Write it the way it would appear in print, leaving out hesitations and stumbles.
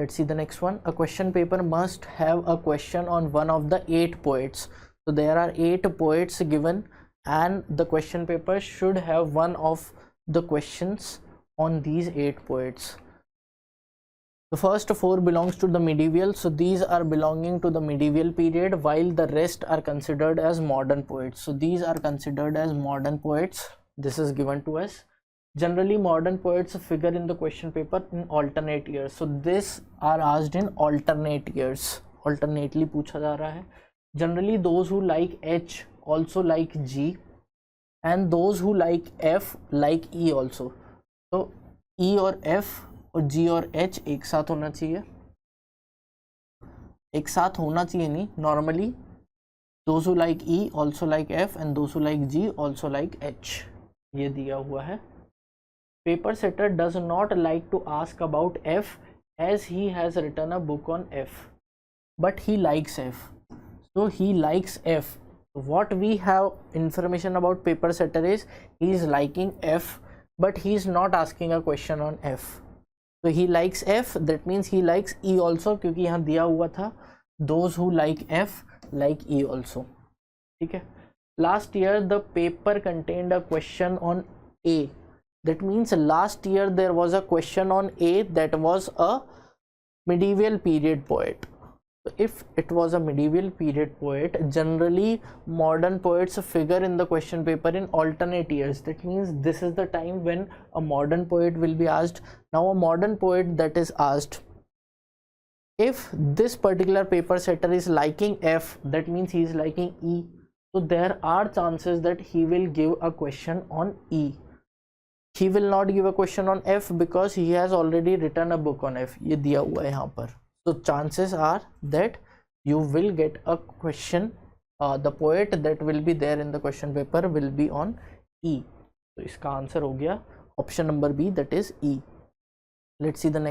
Let's see the next one. A question paper must have a question on one of the 8 poets. So there are 8 poets given, and the question paper should have one of the questions on these 8 poets. The first 4 belongs to the medieval, so these are belonging to the medieval period, while the rest are considered as modern poets. So these are considered as modern poets. This is given to us. Generally modern poets figure in the question paper in alternate years. So this are asked in alternate years, alternately पूछा जा रहा है. Generally those who like H also like G, and those who like F like E also. So E और F और G और H एक साथ होना चाहिए, एक साथ होना चाहिए नहीं, normally those who like E also like F and those who like G also like H. ये दिया हुआ है. Paper setter does not like to ask about F as he has written a book on F, but he likes F. So he likes F. What we have information about paper setter is he is liking F, but he is not asking a question on F. So he likes F, that means he likes E also, क्योंकि यहाँ दिया हुआ था those who like F like E also. ठीक है. Last year the paper contained a question on A. That means last year there was a question on A that was a medieval period poet. So if it was a medieval period poet, generally modern poets figure in the question paper in alternate years. That means this is the time when a modern poet will be asked. Now a modern poet that is asked, if this particular paper setter is liking F, that means he is liking E. So there are chances that he will give a question on E. He will not give a question on F because he has already written a book on F. ये दिया हुआ है यहाँ पर. So chances are that you will get a question, the poet that will be there in the question paper will be on E. तो इसका answer हो गया option number B, that is E. Let's see the next.